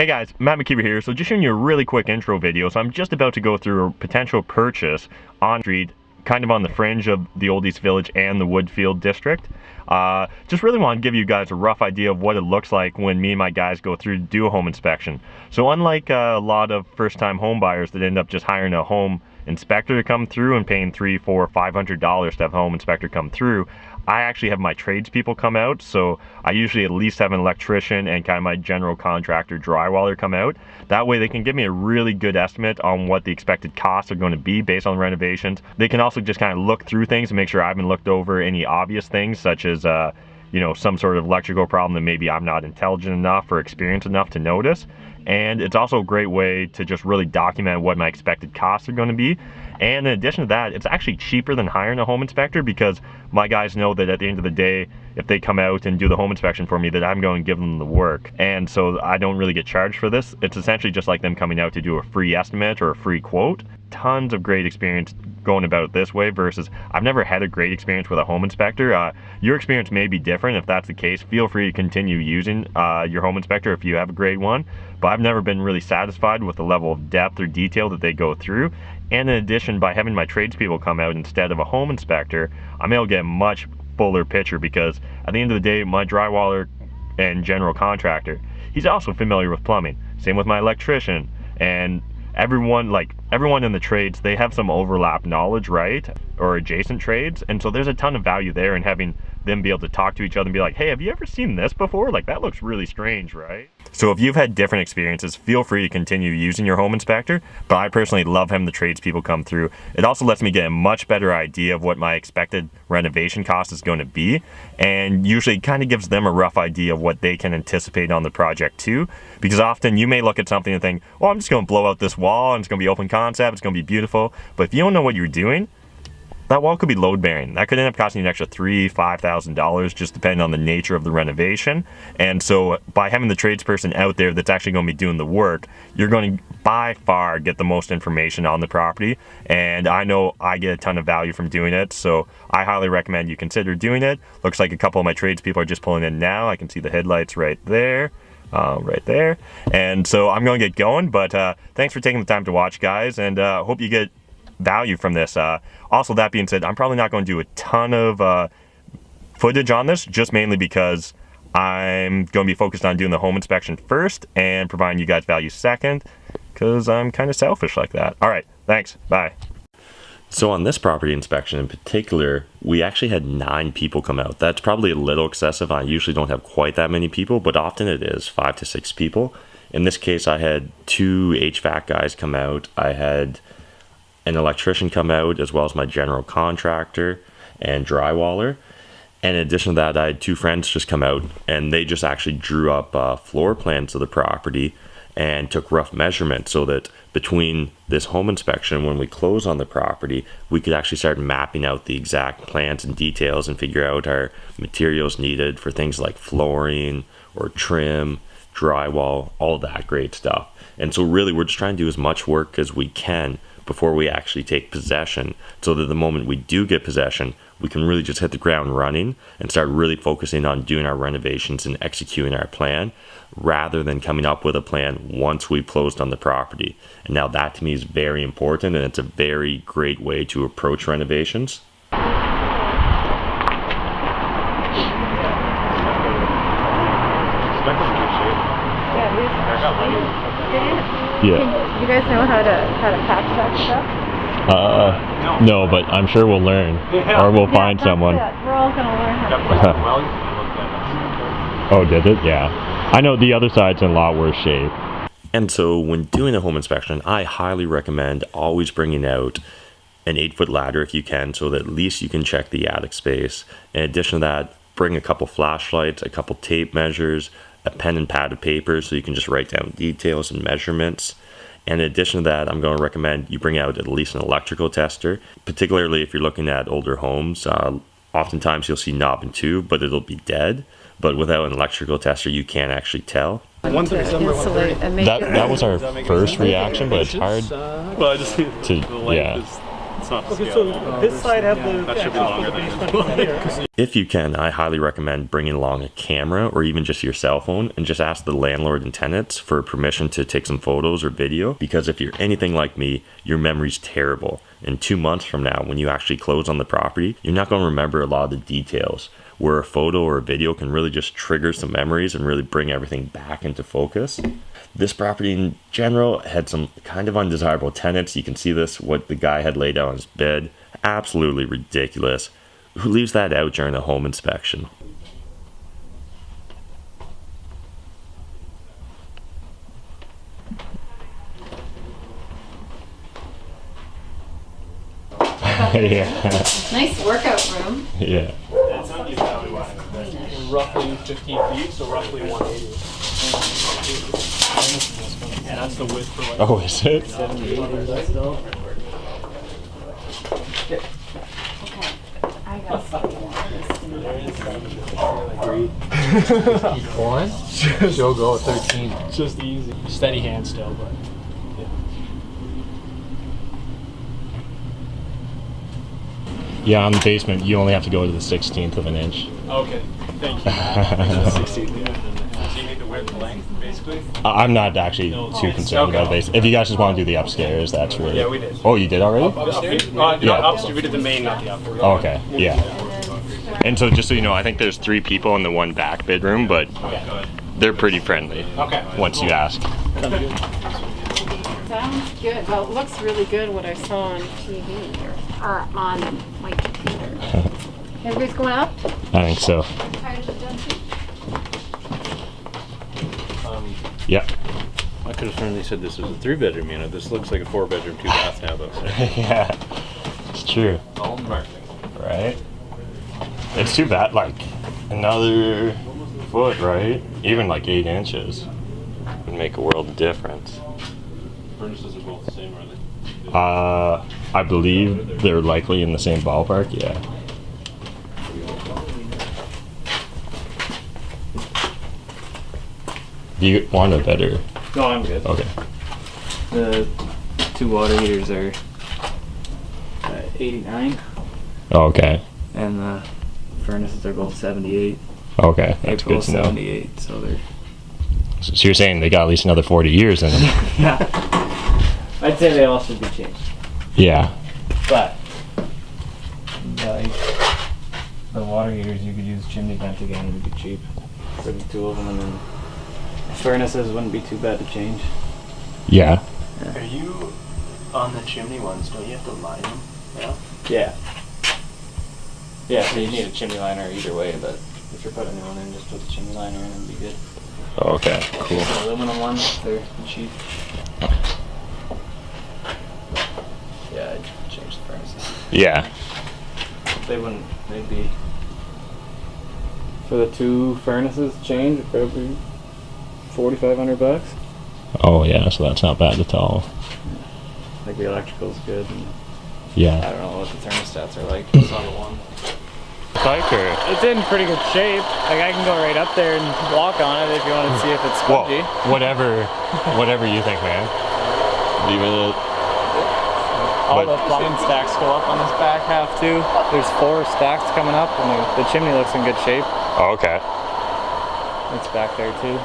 Hey guys, Matt McKeever here. So just showing you a really quick intro video. So I'm just about to go through a potential purchase on street, kind of on the fringe of the Old East Village and the Woodfield district. Just really want to give you guys a rough idea of what it looks like when me and my guys go through to do a home inspection. So unlike a lot of first-time home buyers that end up just hiring a home inspector to come through and paying $300, $400, $500 to have a home inspector come through, I actually have my tradespeople come out. So I usually at least have an electrician and kind of my general contractor drywaller come out. That way they can give me a really good estimate on what the expected costs are going to be based on renovations. They can also just kind of look through things and make sure I haven't looked over any obvious things, such as some sort of electrical problem that maybe I'm not intelligent enough or experienced enough to notice. And it's also a great way to just really document what my expected costs are going to be. And in addition to that, it's actually cheaper than hiring a home inspector, because my guys know that at the end of the day, if they come out and do the home inspection for me, that I'm going to give them the work. And so I don't really get charged for this. It's essentially just like them coming out to do a free estimate or a free quote. Tons of great experience going about it this way versus I've never had a great experience with a home inspector. Your experience may be different. If that's the case, feel free to continue using your home inspector if you have a great one, but I've never been really satisfied with the level of depth or detail that they go through. And in addition, by having my tradespeople come out instead of a home inspector, I'm able to get a much fuller picture, because at the end of the day, my drywaller and general contractor, he's also familiar with plumbing. Same with my electrician, and everyone in the trades, they have some overlap knowledge, right? Or adjacent trades. And so there's a ton of value there in having them be able to talk to each other and be like, hey, have you ever seen this before? Like, that looks really strange, right? So if you've had different experiences, feel free to continue using your home inspector, but I personally love having the tradespeople come through. It also lets me get a much better idea of what my expected renovation cost is going to be, and usually kind of gives them a rough idea of what they can anticipate on the project too, because often you may look at something and think, well, I'm just going to blow out this wall and it's going to be open concept, it's going to be beautiful. But if you don't know what you're doing, that wall could be load bearing. That could end up costing you an extra $3,000, $5,000, just depending on the nature of the renovation. And so by having the tradesperson out there that's actually going to be doing the work, you're going to by far get the most information on the property. And I know I get a ton of value from doing it, so I highly recommend you consider doing it. Looks like a couple of my tradespeople are just pulling in now. I can see the headlights right there. Right there. And so I'm going to get going, but thanks for taking the time to watch, guys, and hope you get value from this. Also, that being said, I'm probably not going to do a ton of footage on this, just mainly because I'm going to be focused on doing the home inspection first and providing you guys value second, because I'm kind of selfish like that. All right, thanks, bye. So on this property inspection in particular, we actually had 9 people come out. That's probably a little excessive. I usually don't have quite that many people, but often it is 5 to 6 people. In this case, I had 2 HVAC guys come out. I had an electrician come out, as well as my general contractor and drywaller. And in addition to that, I had 2 friends just come out, and they just actually drew up floor plans of the property and took rough measurements, so that between this home inspection, when we close on the property, we could actually start mapping out the exact plans and details and figure out our materials needed for things like flooring or trim, drywall, all that great stuff. And so really, we're just trying to do as much work as we can before we actually take possession, so that the moment we do get possession, we can really just hit the ground running and start really focusing on doing our renovations and executing our plan, rather than coming up with a plan once we've closed on the property. And now that to me is very important, and it's a very great way to approach renovations. Yeah. You guys know how to patch that stuff? No, but I'm sure we'll learn, or we'll find someone. We're all gonna learn how to. Oh, did it? Yeah. I know the other side's in a lot worse shape. And so when doing a home inspection, I highly recommend always bringing out an 8-foot ladder if you can, so that at least you can check the attic space. In addition to that, bring a couple flashlights, a couple tape measures, a pen and pad of paper so you can just write down details and measurements. And in addition to that, I'm going to recommend you bring out at least an electrical tester, particularly if you're looking at older homes. Oftentimes you'll see knob and tube, but it'll be dead. But without an electrical tester, you can't actually tell. That was our first reaction, but it's hard Well, I just need to, yeah. It's not Okay, so this side have the that should be longer than basement. If you can, I highly recommend bringing along a camera or even just your cell phone and just ask the landlord and tenants for permission to take some photos or video, because if you're anything like me, your memory's terrible. And 2 months from now, when you actually close on the property, you're not going to remember a lot of the details, where a photo or a video can really just trigger some memories and really bring everything back into focus. This property in general had some kind of undesirable tenants. You can see this, what the guy had laid out on his bed. Absolutely ridiculous. Who leaves that out during a home inspection? Yeah. Nice workout room. Yeah. Roughly 15 feet, so roughly 180. And that's the width for like. Oh, is it? 78 inches still. Okay. I got One. She'll go at 13. Just easy. Steady hand still, but. Yeah, on the basement, you only have to go to the 16th of an inch. Okay, thank you. 16th, yeah. So you need the width length, basically? I'm not actually too concerned about this. If you guys just want to do the upstairs, that's really... Yeah, we did. Oh, you did already? Upstairs? Yeah. Upstairs. We did the main, not the upper. Oh, okay, yeah. And so just so you know, I think there's 3 people in the one back bedroom, but they're pretty friendly. Okay. Once you ask. Sounds good. Well, it looks really good what I saw on TV or on my computer. Everybody's going up? I think so. Yeah. I could have sworn they said this was a 3-bedroom unit. This looks like a 4-bedroom, 2-bath now, though. Yeah, it's true. All marketing. Right? It's too bad, like, another foot, right? Even like 8 inches would make a world of difference. Furnaces are both the same, are they? I believe they're likely in the same ballpark, yeah. Do you want a better? No, I'm good. Okay. The 2 water heaters are 89, Oh, okay. and the furnaces are both 78. Okay, They're that's good both to know. 78, so they're. So you're saying they got at least another 40 years in them? Yeah. I'd say they all should be changed, Yeah. but like the water heaters, you could use chimney vent again. It'd be cheap for the 2 of them, and then furnaces wouldn't be too bad to change. Yeah. Are you on the chimney ones? Don't you have to line them? Yeah. Yeah. Yeah, so you need a chimney liner either way, but if you're putting a new one in, just put the chimney liner in and be good. Okay, cool. The aluminum ones, they're cheap. Yeah, I'd change the furnaces. Yeah. They wouldn't, they'd be, for the 2 furnaces change, it'd probably be $4,500. Oh, yeah, so that's not bad at all. Like the electrical's good, and I Yeah. don't know what the thermostats are like. It's on the one. Biker. It's in pretty good shape. Like I can go right up there and walk on it if you want to see if it's Well, spongy. whatever you think, man. Leave it. All but- the plumbing stacks go up on this back half too. There's 4 stacks coming up, and the chimney looks in good shape. Oh, okay. It's back there too.